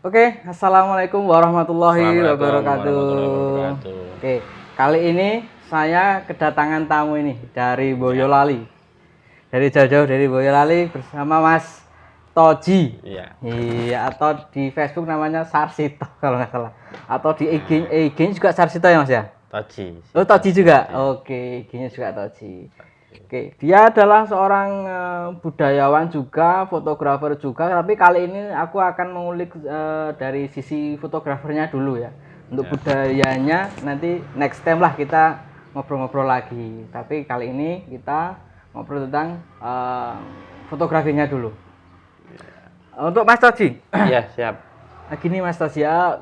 Oke, assalamualaikum warahmatullahi Assalamualaikum wabarakatuh. warahmatullahi wabarakatuh. Oke, kali ini saya kedatangan tamu ini dari Boyolali, dari jauh-jauh dari Boyolali bersama Mas Toji. Iya. Iya, atau di Facebook namanya Sarsito kalau nggak salah. Atau di IG-nya juga Sarsito ya Mas ya? Toji. Oh, Toji juga. Oke, IG-nya juga Toji. Oke, dia adalah seorang budayawan juga, fotografer juga. Tapi kali ini aku akan mengulik dari sisi fotografernya dulu ya. Untuk budayanya nanti next time lah kita ngobrol-ngobrol lagi. Tapi kali ini kita ngobrol tentang fotografinya dulu. Untuk Mas Toji. Iya, siap. Gini Mas Toji ya,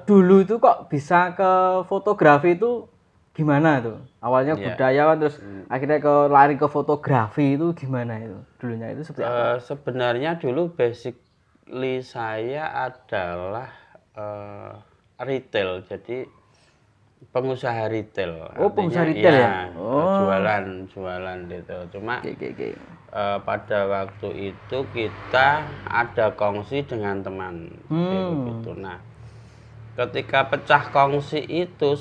dulu itu kok bisa ke fotografi itu gimana tuh? Awalnya budayawan terus akhirnya lari ke fotografi itu gimana itu? Dulunya itu seperti apa? Sebenarnya dulu basically saya adalah retail, jadi pengusaha retail. Oh, pengusaha retail ya? Jualan gitu. Cuma Oke. pada waktu itu kita ada kongsi dengan teman. Kayak begitu. Nah, ketika pecah kongsi itu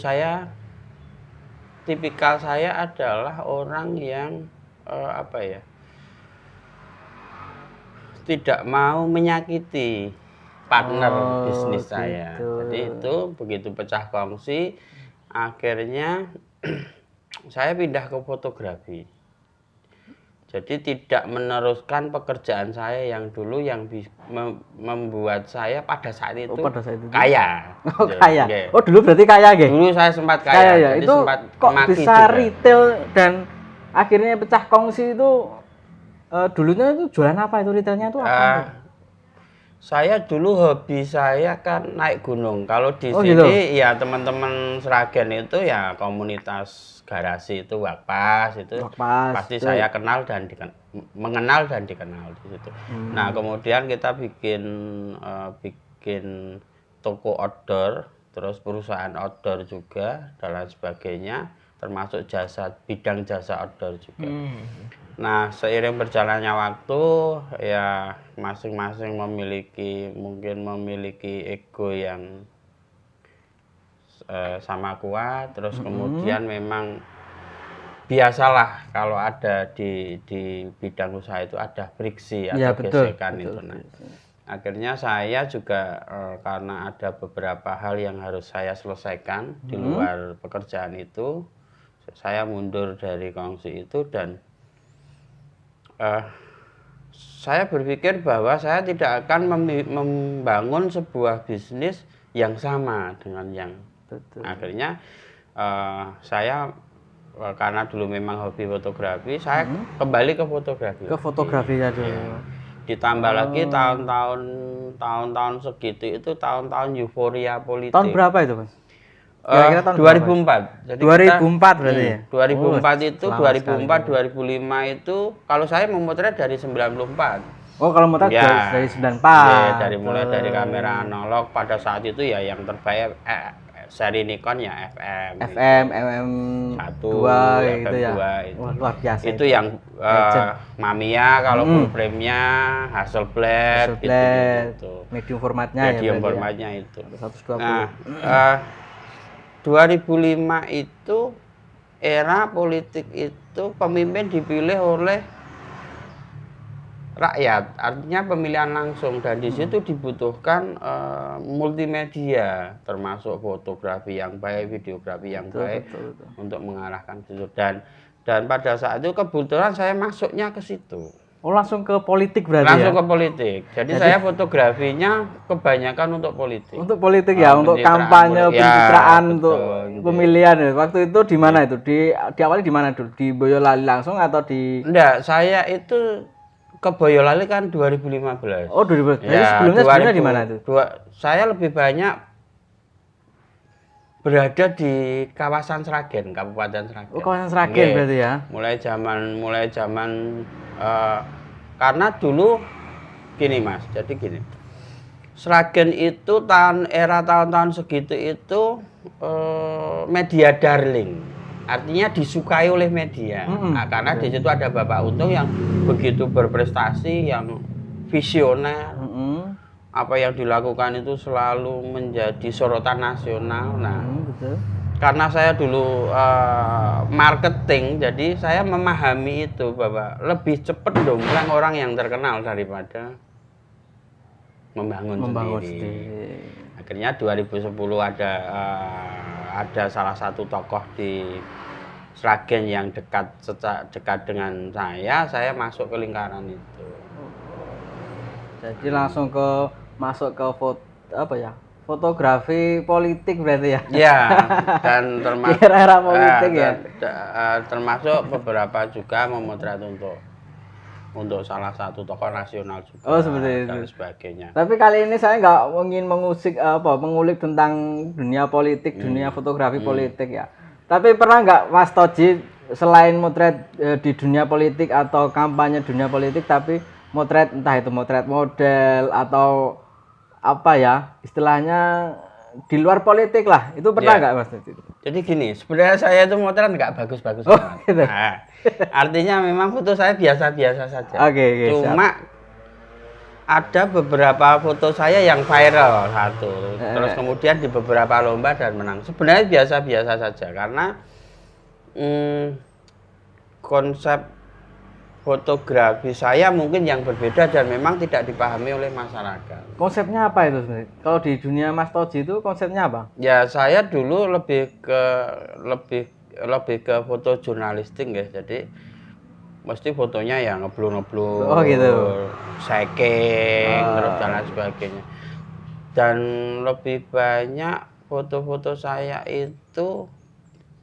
tipikal saya adalah orang yang tidak mau menyakiti partner bisnis gitu. saya. Jadi itu begitu pecah kongsi, akhirnya saya pindah ke fotografi. Jadi tidak meneruskan pekerjaan saya yang dulu yang membuat saya pada saat itu, kaya. Oh, kaya. Okay. Oh, dulu berarti kaya nggih? Dulu saya sempat kaya. Kaya ya. Jadi Itu sempat kok bisa juga. retail dan akhirnya pecah kongsi itu dulunya itu jualan apa itu retailnya itu apa? Saya dulu hobi saya kan naik gunung. Kalau di sini gitu? Ya teman-teman Sragen itu ya komunitas garasi itu Wakpas itu pasti betul. Saya kenal dan mengenal dan dikenal di situ. Nah, kemudian kita bikin toko outdoor, terus perusahaan outdoor juga dan lain sebagainya, termasuk bidang jasa outdoor juga. Nah, seiring berjalannya waktu, ya masing-masing mungkin memiliki ego yang sama kuat. Terus kemudian memang biasalah kalau ada di bidang usaha itu ada friksi atau gesekan itu. Nah, akhirnya saya juga karena ada beberapa hal yang harus saya selesaikan di luar pekerjaan itu, saya mundur dari kongsi itu dan saya berpikir bahwa saya tidak akan membangun sebuah bisnis yang sama dengan yang akhirnya saya karena dulu memang hobi fotografi, saya kembali ke fotografi. Ke fotografi ya dulu. Ya. Ditambah lagi tahun-tahun segitu itu tahun-tahun euforia politik. Tahun berapa itu, Mas? Kira-kira tahun 2004. Jadi 2004 berarti ya? 2004 itu, 2004, 2005 itu, kalau saya memotret dari 94. Oh, kalau motret dari 94. Ya, mulai dari kamera analog pada saat itu ya yang terbaik seri Nikon ya FM, MM1 gitu ya. Itu. Wah, luar biasa. Itu yang Mamiya kalau full frame-nya, Hasselblad gitu. Medium formatnya itu. 120. Nah, 2005 itu era politik itu pemimpin dipilih oleh rakyat, artinya pemilihan langsung dan di situ dibutuhkan multimedia termasuk fotografi yang baik, videografi yang baik untuk mengarahkan situ dan pada saat itu kebetulan saya masuknya ke situ. Oh, langsung ke politik berarti langsung ke politik. Jadi saya fotografinya kebanyakan untuk politik. Untuk politik ya, untuk kampanye, pencitraan, untuk pemilihan. Waktu itu di mana itu? Diawali di mana dulu? Di Boyolali langsung atau di? Enggak, saya itu ke Boyolali kan 2015. Oh, 2015. Jadi sebelumnya di mana itu? Saya lebih banyak berada di kawasan Sragen, Kabupaten Sragen. Oh, kawasan Sragen berarti ya. Mulai zaman karena dulu gini Mas, jadi gini. Sragen itu tahun-tahun segitu itu media darling. Artinya disukai oleh media. Nah, karena di situ ada Bapak Untung yang begitu berprestasi, yang visioner. apa yang dilakukan itu selalu menjadi sorotan nasional. Nah, betul. karena saya dulu marketing, jadi saya memahami itu bahwa lebih cepat dongkrak orang yang terkenal daripada membangun sendiri. Akhirnya 2010 ada salah satu tokoh di Sragen yang dekat dengan saya masuk ke lingkaran itu. Jadi langsung masuk ke fotografi politik berarti ya? Iya, dan termasuk era politik ya. Termasuk beberapa juga memotret untuk salah satu tokoh nasional juga. Oh, seperti dan itu. Sebagainya. Tapi kali ini saya nggak ingin mengulik tentang dunia politik, dunia fotografi politik ya. Tapi pernah nggak Mas Toji selain motret di dunia politik atau kampanye dunia politik, tapi motret entah itu motret model atau apa ya istilahnya di luar politik lah, itu pernah nggak Mas Toji? Jadi gini, sebenarnya saya itu motret nggak bagus-bagus banget. Gitu. Nah, artinya memang foto saya biasa-biasa saja. Oke, Cuma ada beberapa foto saya yang viral satu, terus kemudian di beberapa lomba dan menang. Sebenarnya biasa-biasa saja karena konsep fotografi saya mungkin yang berbeda dan memang tidak dipahami oleh masyarakat. Konsepnya apa itu sebenarnya? Kalau di dunia Mas Toji itu konsepnya apa? Ya saya dulu lebih ke foto jurnalistik ya. Jadi mesti fotonya ya ngeblur-ngeblur, gitu. shaking, terus dan lain sebagainya. Dan lebih banyak foto-foto saya itu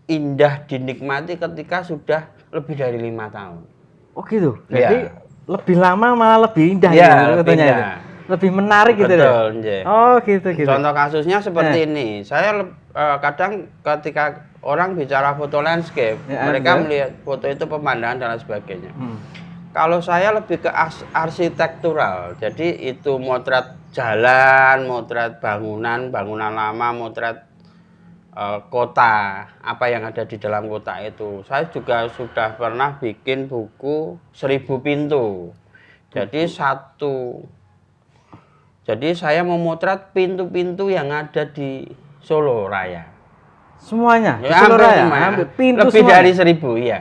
indah dinikmati ketika sudah lebih dari 5 tahun. Oh gitu. Jadi lebih lama malah lebih indah gitu fotonya itu. Lebih menarik gitu. Betul, oh gitu. Contoh kasusnya seperti ini. Saya kadang ketika orang bicara foto landscape, mereka melihat foto itu pemandangan dan lain sebagainya. Kalau saya lebih ke arsitektural. Jadi itu motret jalan, motret bangunan lama, motret kota, apa yang ada di dalam kota itu. Saya juga sudah pernah bikin buku 1000 pintu. Jadi saya memotret pintu-pintu yang ada di Solo Raya. Semuanya? Ya, di Solo Raya? Pintu lebih semuanya? Dari 1000 ya.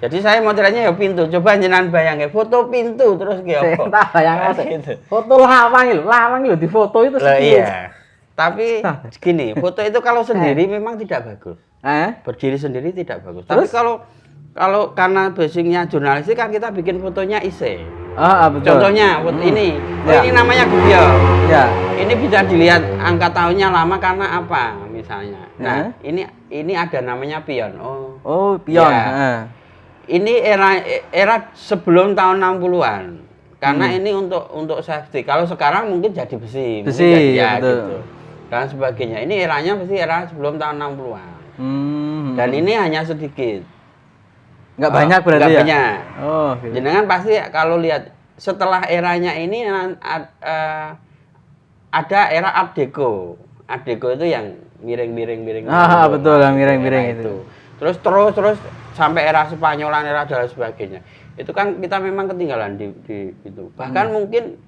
Jadi saya motretnya ya pintu. Coba jenengan bayangin foto pintu terus kayak apa? Tak bayangin gitu. Foto lawang lho di foto itu seperti iya. Tapi gini, foto itu kalau sendiri memang tidak bagus. Berdiri sendiri tidak bagus. Terus? Tapi kalau karena basicnya jurnalistik kan kita bikin fotonya ise. Betul. Contohnya ini. Ini namanya Gubiol. Ya. Ini bisa dilihat angka tahunnya lama karena apa misalnya. Nah, ini ada namanya pion. Oh, pion. Ya. Ini era sebelum tahun 60-an. Karena ini untuk safety. Kalau sekarang mungkin jadi besi. Besi, ya, betul. Gitu. Dan sebagainya. Ini eranya pasti era sebelum tahun 60-an. Dan ini hanya sedikit. Nggak banyak berarti nggak ya? Banyak. Oh, gitu. Jenengan pasti kalau lihat setelah eranya ini ada era Art Deco. Art Deco itu yang miring-miring. Betul, yang miring-miring itu. Terus sampai era Spanyolan, era dan sebagainya. Itu kan kita memang ketinggalan di itu. Bahkan mungkin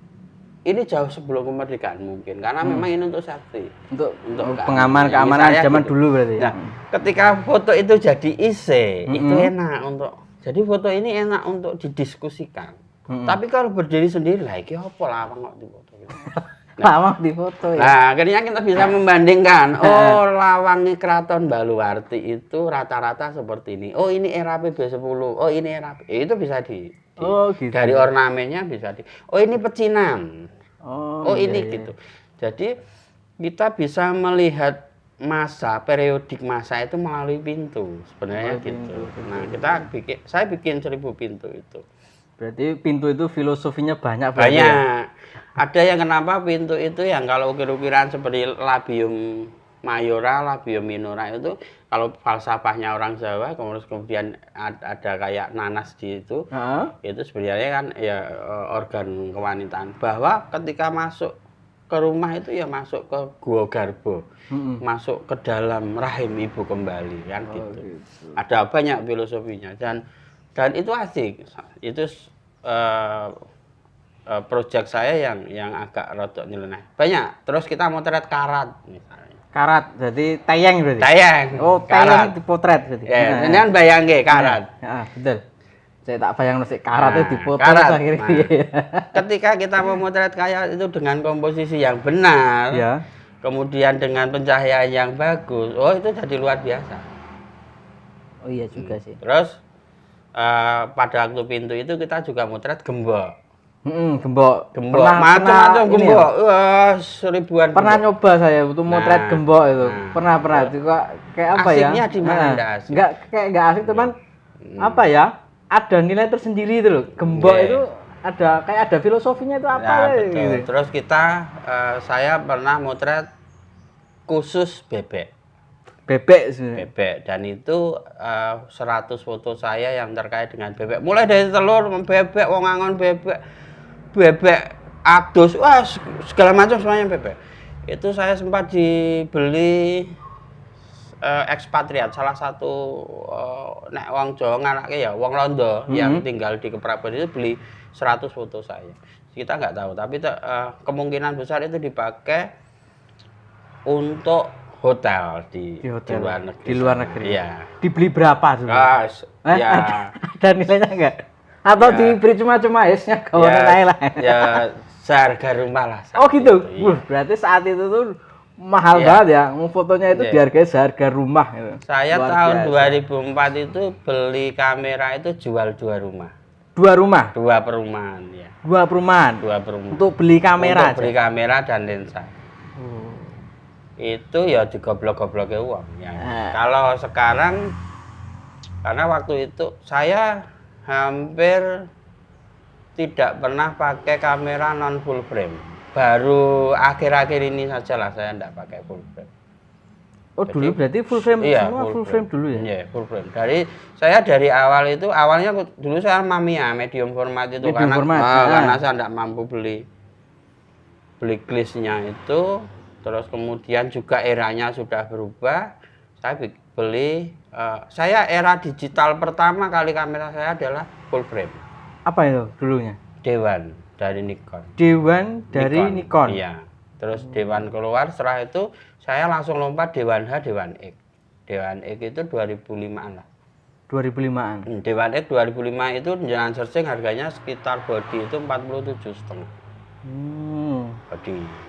ini jauh sebelum kemerdekaan mungkin karena memang ini untuk safety, untuk keamanan zaman gitu. Dulu berarti. Nah, ketika foto itu jadi ise, itu enak jadi foto ini enak untuk didiskusikan. Tapi kalau berdiri sendiri lagi apa lawang kok difoto gitu. Lawang difoto ya. Nah, akhirnya kita bisa membandingkan. Lawangnya Keraton Baluwarti itu rata-rata seperti ini. Ini era PB10. Ini era itu bisa gitu. Dari ornamennya bisa ini pecinan. Ini gitu. Jadi kita bisa melihat periodik masa itu melalui pintu sebenarnya gitu. Nah, saya bikin 1000 pintu itu. Berarti pintu itu filosofinya banyak. Ada yang kenapa pintu itu yang kalau ukir-ukiran seperti labium mayora, labium minora itu kalau falsafahnya orang Jawa, kemudian ada kayak nanas di itu, itu sebenarnya kan ya organ kewanitaan. Bahwa ketika masuk ke rumah itu ya masuk ke gua garbo, masuk ke dalam rahim ibu kembali kan gitu. Ada banyak filosofinya dan itu asik. Itu proyek saya yang agak rodok nyeleneh. Banyak. Terus kita motret karat misalnya. Karat, jadi tayang berarti. Tayang. Oh, tayang itu potret berarti. Ya, ini kan bayangke karat. Heeh, betul. Saya tak bayang sih karat itu dipotret karat. akhirnya. Ketika kita memotret karat itu dengan komposisi yang benar, Ya. kemudian dengan pencahayaan yang bagus, oh itu jadi luar biasa. Oh iya juga sih. Terus pada waktu pintu itu kita juga motret gembok. Gembok. Macam-macam gembok. Wah, seribuan. Pernah gembok. nyoba saya untuk motret gembok itu. Pernah juga kayak apa ya? Asiknya di mana enggak asik? Enggak asik teman. Apa ya? Ada nilai tersendiri itu loh. Gembok itu ada filosofinya itu apa ya? Betul. Gitu. Terus saya pernah motret khusus bebek. Bebek sebenarnya. Bebek, dan itu 100 foto saya yang terkait dengan bebek. Mulai dari telur, bebek, wong angon bebek adus, wah segala macam semuanya bebek. Itu saya sempat dibeli ekspatriat, salah satu nek wong Jawa nganake ya wong Londo yang tinggal di Kepraban itu beli 100 foto saya. Kita nggak tahu, tapi kemungkinan besar itu dipakai untuk hotel di luar negeri. Di luar negeri. Iya. Dibeli berapa dulu? Ya. Ada nilainya enggak? Atau diberi cuma-cuma esnya kawan lah. Ya seharga rumah lah. Oh gitu. Itu, iya. Berarti saat itu tuh mahal banget ya. Fotonya itu dihargai seharga rumah gitu. Saya tahun 2004 itu beli kamera itu jual 2 rumah. 2 rumah? 2 perumahan ya. 2 perumahan. 2 perumahan. Untuk beli kamera. Untuk beli kamera dan lensa. Itu ya digoblok-gobloknya uang ya. Kalau sekarang, karena waktu itu saya hampir tidak pernah pakai kamera non full frame. Baru akhir-akhir ini saja lah saya tidak pakai full frame. Oh dulu berarti full frame iya, semua full frame dulu ya? Iya, full frame. Dari awal itu, awalnya dulu saya Mamiya medium format itu karena saya tidak mampu beli glass-nya itu. Terus kemudian juga eranya sudah berubah. Saya beli, saya era digital pertama kali kamera saya adalah full frame. Apa itu dulunya? Dewan dari Nikon. Dewan dari Nikon. Iya. Terus Dewan keluar, setelah itu saya langsung lompat Dewan H, Dewan X. Dewan X itu 2005-an lah. 2005-an. Dewan X 2005 itu jangan searching harganya sekitar body itu 47,5.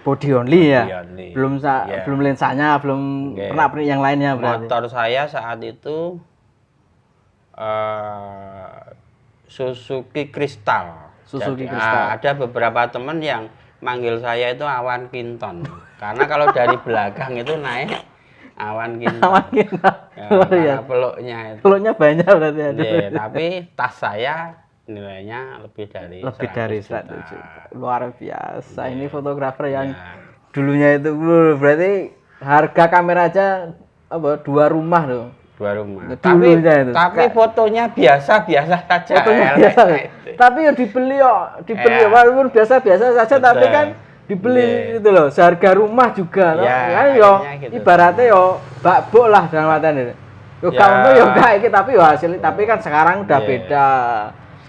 Body only ya. Only. Belum lensanya, belum pernah yang lainnya berarti. Motor saya saat itu Suzuki Crystal. Suzuki Jadi, Crystal. ada beberapa teman yang manggil saya itu Awan Kinton. Karena kalau dari belakang itu naik Awan Kinton. Awan Kinton. Ya, peluknya itu. Peluknya banyak berarti ada. Yeah, tapi tas saya nilainya lebih dari 100 juta. Luar biasa. Ini fotografer yang dulunya itu berarti harga kamera aja 2 rumah tuh. 2 rumah. Tapi fotonya biasa-biasa saja. Fotonya biasa. Tapi ya dibeli walaupun biasa-biasa saja. Betul. Tapi kan dibeli itu loh, seharga rumah juga. Kan yo gitu. Ibaratnya yo bakbo lah dalam artian itu. Yo kamu yo kayak tapi yo hasil tapi kan sekarang udah beda.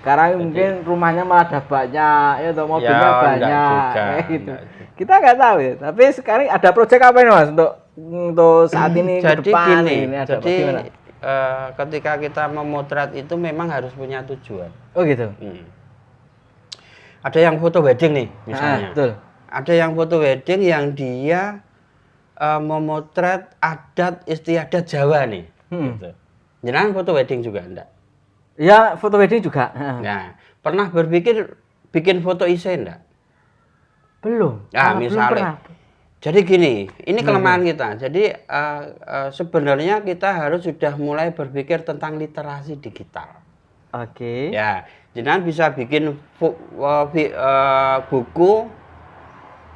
Sekarang mungkin rumahnya malah ada banyak, ya atau mobilnya banyak, kayak gitu. Kita nggak tahu ya. Tapi sekarang ada proyek apa ini Mas untuk saat ini jadi ke depan gini, ini ada jadi ketika kita memotret itu memang harus punya tujuan. Oh gitu. Ada yang foto wedding nih misalnya. Betul. Ada yang foto wedding yang dia memotret adat istiadat Jawa nih. Gitu. Jangan foto wedding juga enggak? Ya, foto wedding juga. Nah, pernah berpikir bikin foto isei enggak? Belum. Nah, misalnya. Jadi gini, ini kelemahan kita. Jadi sebenarnya kita harus sudah mulai berpikir tentang literasi digital. Oke. Ya, jangan bisa bikin buku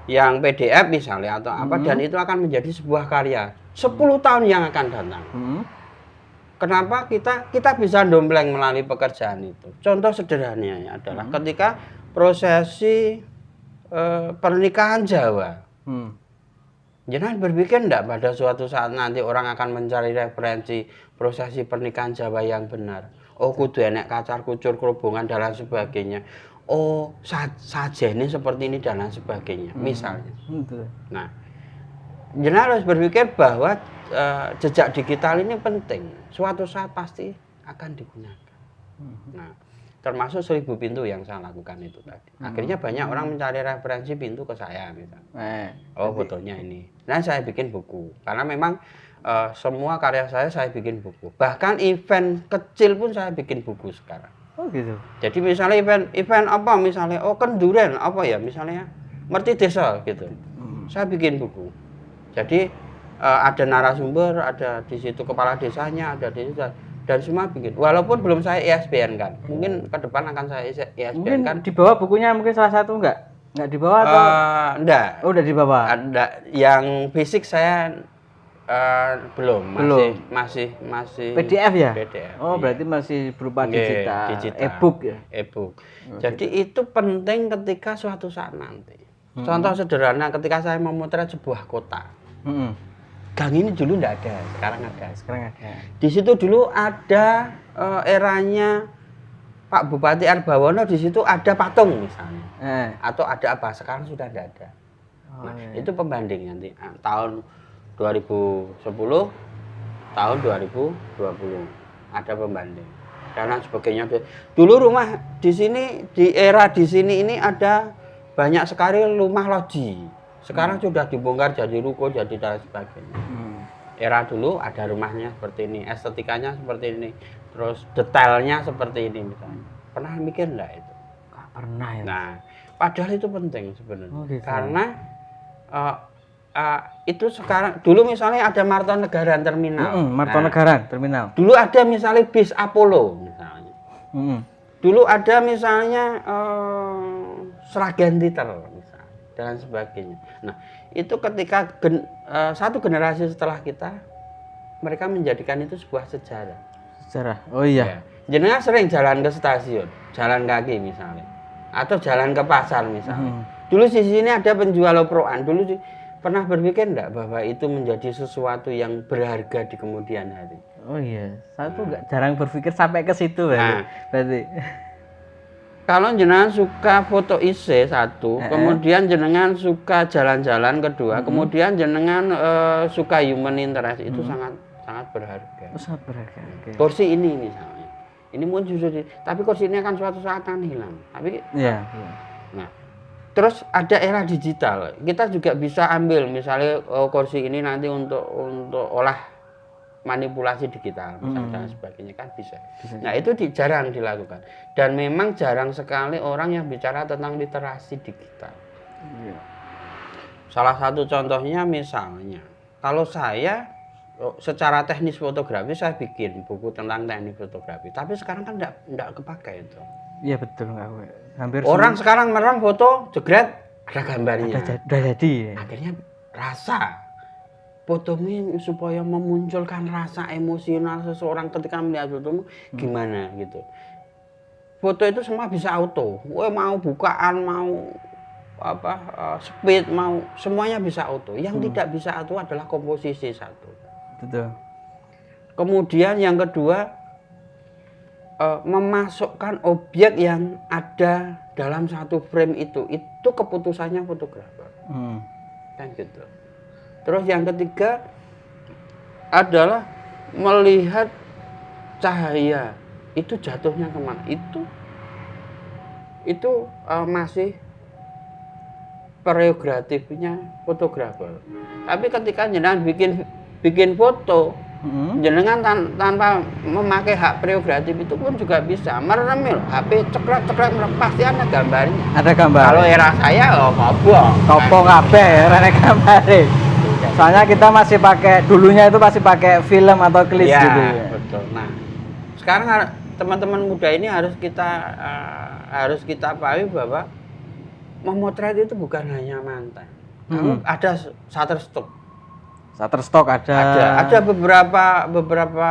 yang PDF misalnya atau apa dan itu akan menjadi sebuah karya 10 tahun yang akan datang. Kenapa kita bisa dompleng melalui pekerjaan itu? Contoh sederhananya adalah ketika prosesi pernikahan Jawa. Jangan berpikir enggak pada suatu saat nanti orang akan mencari referensi prosesi pernikahan Jawa yang benar. Oh kudu enek kacar kucur kerubungan dan lain sebagainya. oh sajene seperti ini dan lain sebagainya, misalnya. Nah, jenengan harus berpikir bahwa jejak digital ini penting, suatu saat pasti akan digunakan. Nah, termasuk 1000 pintu yang saya lakukan itu tadi. Akhirnya banyak orang mencari referensi pintu ke saya misalnya. Oh, fotonya ini. Nah, saya bikin buku. Karena memang semua karya saya bikin buku. Bahkan event kecil pun saya bikin buku sekarang. Oh, gitu. Jadi misalnya event apa misalnya, oh Kenduren apa ya misalnya, Merti Desa gitu. Saya bikin buku. Jadi ada narasumber, ada di situ kepala desanya, ada di situ. Dan semua bikin, walaupun belum saya ISBN kan, mungkin ke depan akan saya ISBN kan. Di bawah bukunya mungkin salah satu enggak di bawah atau? Enggak. Oh, udah di bawah. Ada yang fisik saya belum, masih PDF ya? PDF. Oh, berarti masih berupa digital. E-book ya? E-book. Jadi itu penting ketika suatu saat nanti. Contoh sederhana ketika saya memotret sebuah kota. Gang ini dulu enggak ada, sekarang ada. Di situ dulu ada eranya Pak Bupati Arbawono, di situ ada patung misalnya. Atau ada apa, sekarang sudah tidak ada. Nah, itu pembanding nanti tahun 2010, tahun 2020 ada pembanding. Dan lain sebagainya. Dulu rumah di sini, di era di sini ini ada banyak sekali rumah loji. Sekarang sudah dibongkar jadi ruko, jadi dan sebagainya. Era dulu ada rumahnya seperti ini, estetikanya seperti ini, terus detailnya seperti ini misalnya. Pernah mikir enggak itu? Nggak pernah ya. Nah, padahal itu penting sebenarnya. Gitu. Karena itu sekarang, dulu misalnya ada Martonegaran terminal. Martonegaran terminal. Dulu ada misalnya bis Apollo misalnya. Dulu ada misalnya Sragen Teater dan sebagainya. Nah, itu ketika satu generasi setelah kita, mereka menjadikan itu sebuah sejarah. Sejarah. Oh iya. Ya. Jenengan sering jalan ke stasiun, jalan kaki misalnya, atau jalan ke pasar misalnya. Dulu di sini ada penjual oproan. Dulu pernah berpikir enggak bahwa itu menjadi sesuatu yang berharga di kemudian hari? Oh iya. Saya tuh jarang berpikir sampai ke situ berarti. Kalau jenengan suka foto IC satu, kemudian jenengan suka jalan-jalan kedua, kemudian jenengan suka human interest, itu sangat berharga. Oh, sangat berharga. Okay. Kursi ini misalnya, ini mungkin justru, tapi kursi ini akan suatu saat akan hilang. Tapi, nah, terus ada era digital, kita juga bisa ambil misalnya kursi ini nanti untuk olah manipulasi digital misalnya dan sebagainya kan bisa. Nah itu jarang dilakukan dan memang jarang sekali orang yang bicara tentang literasi digital. Salah satu contohnya misalnya kalau saya secara teknis fotografi saya bikin buku tentang teknik fotografi, tapi sekarang kan enggak kepakai itu. Iya betul, hampir orang sekarang merang foto jegret ada gambarnya. Udah jadi. Akhirnya rasa fotomu supaya memunculkan rasa emosional seseorang ketika melihat fotomu gimana gitu. Foto itu semua bisa auto. Mau bukaan, mau speed, mau semuanya bisa auto. Yang tidak bisa auto adalah komposisi satu. Betul. Kemudian yang kedua memasukkan objek yang ada dalam satu frame itu keputusannya fotografer. Kan gitu. Terus yang ketiga adalah melihat cahaya itu jatuhnya kemana. Itu masih prerogatifnya fotografer. Tapi ketika jenengan bikin foto, jenengan tanpa memakai hak prerogatif itu pun juga bisa meremil HP cekrek pasti ada gambarnya. Ada gambar. Kalau era saya kopong kabeh ada gambare. Soalnya kita masih pakai, dulunya itu masih pakai film atau klip gitu. Ya, betul. Nah, sekarang teman-teman muda ini harus kita pahami bahwa memotret itu bukan hanya mantan. Ada Shutterstock. Shutterstock ada. Ada beberapa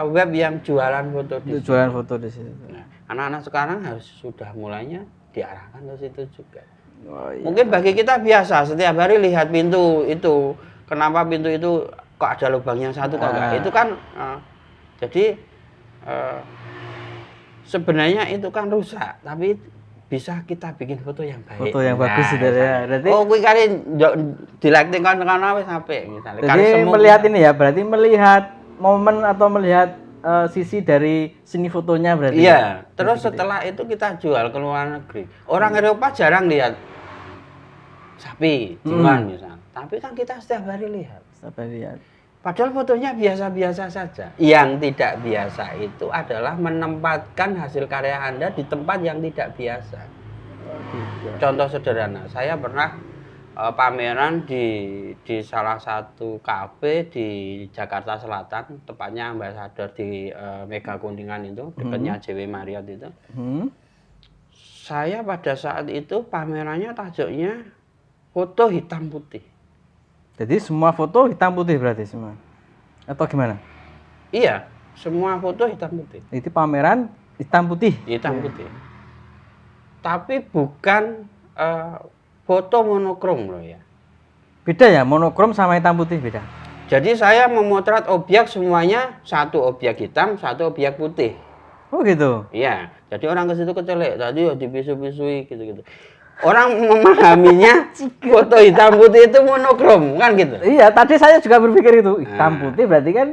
web yang jualan foto di situ. Jualan foto di situ. Nah, anak-anak sekarang harus sudah mulainya diarahkan ke situ juga. Oh, iya. Mungkin bagi kita biasa setiap hari lihat pintu itu, kenapa pintu itu kok ada lubangnya satu kok enggak? Itu kan jadi sebenarnya itu kan rusak, tapi bisa kita bikin foto yang baik. Foto yang bagus gitu ya. Berarti kuwi kali di-lighting kono wis apik misalnya. Jadi melihat ini ya, berarti melihat momen atau melihat sisi dari seni fotonya berarti. Iya, terus setelah itu kita jual ke luar negeri. Orang Eropa jarang lihat sapi, jiwan misalnya. Tapi kan kita setiap hari lihat. Setiap hari lihat. Padahal fotonya biasa-biasa saja. Yang tidak biasa itu adalah menempatkan hasil karya Anda di tempat yang tidak biasa. Contoh sederhana, saya pernah pameran di salah satu kafe di Jakarta Selatan, tepatnya Ambasador di Mega Kuningan itu, dekatnya JW Marriott itu. Saya pada saat itu pamerannya tajuknya foto hitam putih. Jadi semua foto hitam putih berarti semua? Atau gimana? Iya, semua foto hitam putih. Itu pameran hitam putih? Hitam putih. Tapi bukan foto monokrom loh ya. Beda ya, monokrom sama hitam putih beda? Jadi saya memotret objek semuanya, satu objek hitam, satu objek putih. Oh gitu? Iya, jadi orang ke situ kecelek, tadi ya dipisu-pisui gitu-gitu. Orang memahaminya foto hitam putih itu monokrom, kan gitu? Iya, tadi saya juga berpikir itu, hitam putih berarti kan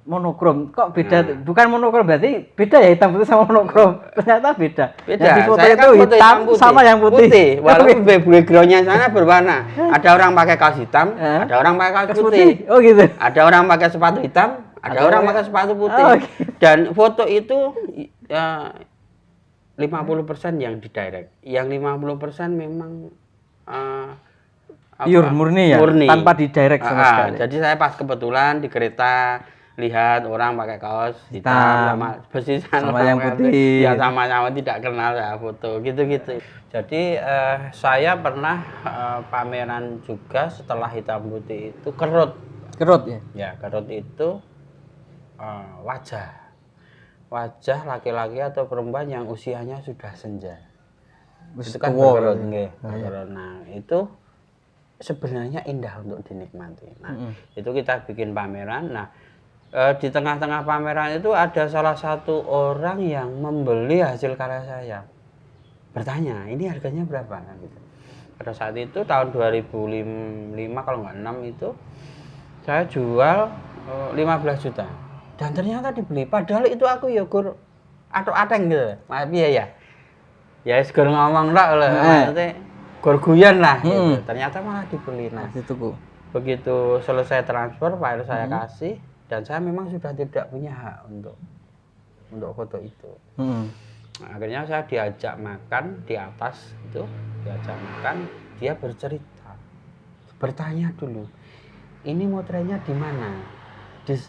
monokrom. Kok beda? Bukan monokrom, berarti beda ya hitam putih sama monokrom. Ternyata beda. Beda. Yang di foto saya itu kan foto hitam putih. sama yang putih. Walaupun backgroundnya sana berwarna. Ada orang pakai kaos hitam, ada orang pakai kaos putih. Oh gitu. Ada orang pakai sepatu hitam, ada orang pakai sepatu putih. Oh, gitu. Dan foto itu 50% yang didirect. Yang 50% memang pure murni ya, murni. tanpa didirect sama sekali. Jadi saya pas kebetulan di kereta lihat orang pakai kaos hitam sama besi sama yang putih. Ya sama-sama tidak kenal ya foto gitu-gitu. Jadi saya pernah pameran juga setelah hitam putih itu kerut. Kerut ya? Ya, kerut itu wajah laki-laki atau perempuan yang usianya sudah senja. Itu kan berkerut nggih. Nah, itu sebenarnya indah untuk dinikmati. Nah, itu kita bikin pameran. Nah, di tengah-tengah pameran itu ada salah satu orang yang membeli hasil karya saya. Bertanya, ini harganya berapa? Nah, gitu. Pada saat itu tahun 2005 kalau nggak 6 itu saya jual 15 juta. Dan ternyata dibeli. Padahal itu aku ya gur atau ateng gitu. Maaf ya. Ya segur ngomong tok lho. Maksudnya gur guyon lah gitu. Ternyata malah dibeli. Nah, itu begitu selesai transfer file saya kasih. Dan saya memang sudah tidak punya hak untuk foto itu. Nah, akhirnya saya diajak makan di atas itu, diajak makan, dia bercerita, bertanya dulu, ini motretnya di mana? Di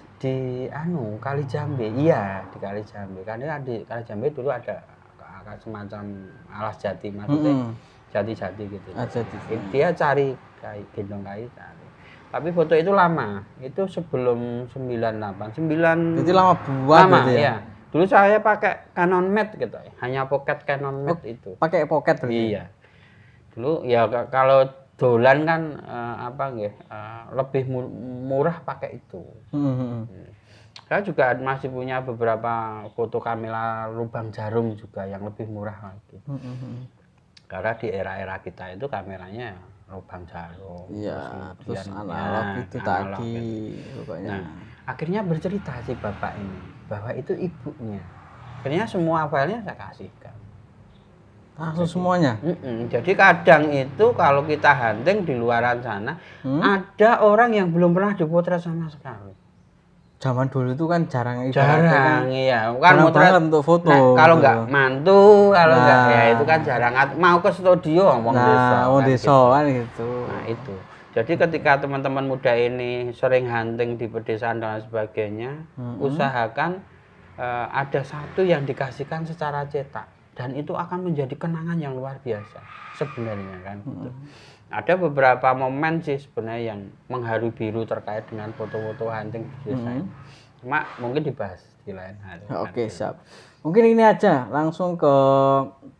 Kali Jambe. Iya, di Kali Jambe. Karena di Kali Jambe dulu ada semacam alas jati, maksudnya jati-jati gitu. Dia cari gendong kayu cari. Tapi foto itu lama, itu sebelum 98. Jadi lama buat lama, gitu ya? Ya. Dulu saya pakai Canon Mat gitu, hanya pocket Canon Mat itu. Pakai pocket berarti? Iya. Dulu ya kalau dolan kan lebih murah pakai itu. Saya juga masih punya beberapa foto kamera lubang jarum juga yang lebih murah lagi. Karena di era-era kita itu kameranya lubang jarum. Iya, terus analog itu tadi pokoknya. Nah, akhirnya bercerita si bapak ini bahwa itu ibunya. Akhirnya semua filenya saya kasihkan. Langsung semuanya? Jadi kadang itu kalau kita hunting di luaran sana, ada orang yang belum pernah dipotret sama sekali. Zaman dulu itu kan jarang iya. Kan motret untuk foto. Nah, kalau nggak mantu, kalau nggak ya itu kan jarang. Mau ke studio ngomong desa kan gitu. Nah, itu. Jadi ketika teman-teman muda ini sering hunting di pedesaan dan sebagainya, usahakan ada satu yang dikasihkan secara cetak. Dan itu akan menjadi kenangan yang luar biasa sebenarnya kan gitu. Ada beberapa momen sih sebenarnya yang mengharu biru terkait dengan foto-foto hunting di desa. Cuma mungkin dibahas di lain hari. Oke, siap. Mungkin ini aja langsung ke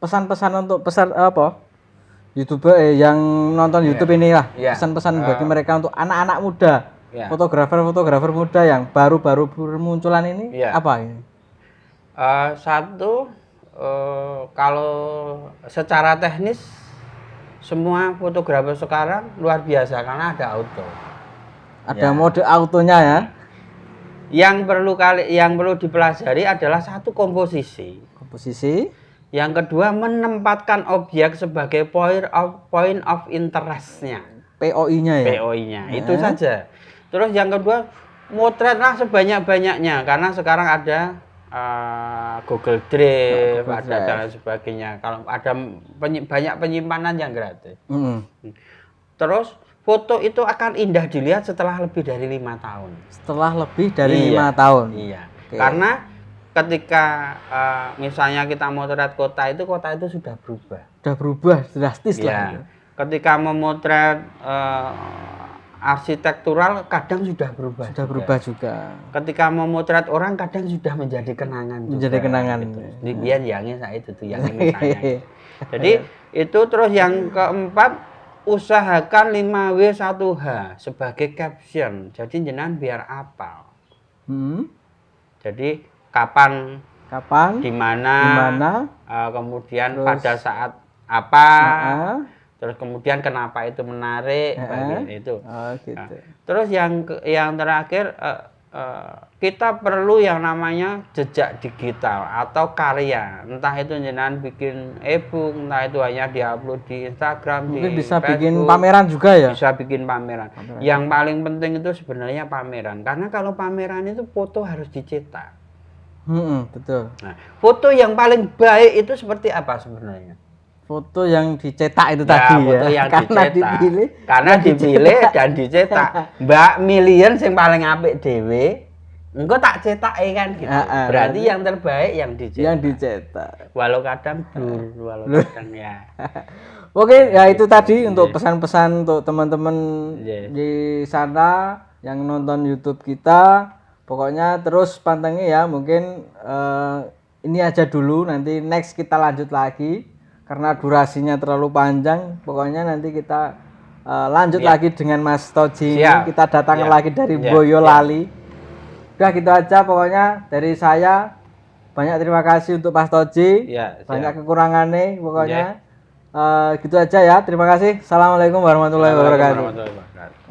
pesan-pesan untuk YouTuber yang nonton YouTube ini lah. Pesan-pesan bagi mereka untuk anak-anak muda, fotografer-fotografer muda yang baru-baru bermunculan ini apa ini? Satu, kalau secara teknis semua fotografer sekarang luar biasa karena ada auto. Ada mode autonya ya. Yang perlu dipelajari adalah satu komposisi. Yang kedua menempatkan objek sebagai point of interest-nya. POI-nya ya. POI-nya itu saja. Terus yang kedua motretlah sebanyak-banyaknya karena sekarang ada Google Drive, dan sebagainya. Kalau ada banyak penyimpanan yang gratis. Terus foto itu akan indah dilihat setelah lebih dari 5 tahun. Setelah lebih dari 5 tahun. Iya. Okay. Karena ketika misalnya kita motret kota itu sudah berubah. Sudah berubah drastis lah. Ketika memotret arsitektural kadang sudah berubah. Sudah berubah juga. Ketika memotret orang kadang sudah menjadi kenangan. Menjadi kenangan. Gitu. Yang saya itu yang misalnya. Jadi itu terus yang keempat usahakan 5W1H sebagai caption. Jadi jenengan biar apal. Jadi kapan, di mana, kemudian terus, pada saat apa, terus kemudian kenapa itu menarik, bagian itu. Gitu. Nah, terus yang terakhir kita perlu yang namanya jejak digital atau karya, entah itu jenengan bikin e-book, entah itu hanya diupload di Instagram, mungkin bisa Facebook, bikin pameran juga ya. Bisa bikin pameran. Yang paling penting itu sebenarnya pameran, karena kalau pameran itu foto harus dicetak. Betul. Nah, foto yang paling baik itu seperti apa sebenarnya? Foto yang dicetak itu tadi foto ya. Karena dipilih dan dicetak. Mbak Million yang paling apik dhewe, engko tak cetak kan gitu. Berarti yang terbaik yang dicetak. Walau kadang walau kadang ya. Oke, ya itu tadi untuk pesan-pesan untuk teman-teman di sana yang nonton YouTube kita. Pokoknya terus pantengin ya, mungkin ini aja dulu, nanti next kita lanjut lagi karena durasinya terlalu panjang. Pokoknya nanti kita lanjut lagi dengan Mas Toji. Kita datang lagi dari Boyolali. Udah gitu aja pokoknya dari saya. Banyak terima kasih untuk Mas Toji. Banyak kekurangannya pokoknya. Gitu aja ya. Terima kasih. Assalamualaikum warahmatullahi wabarakatuh.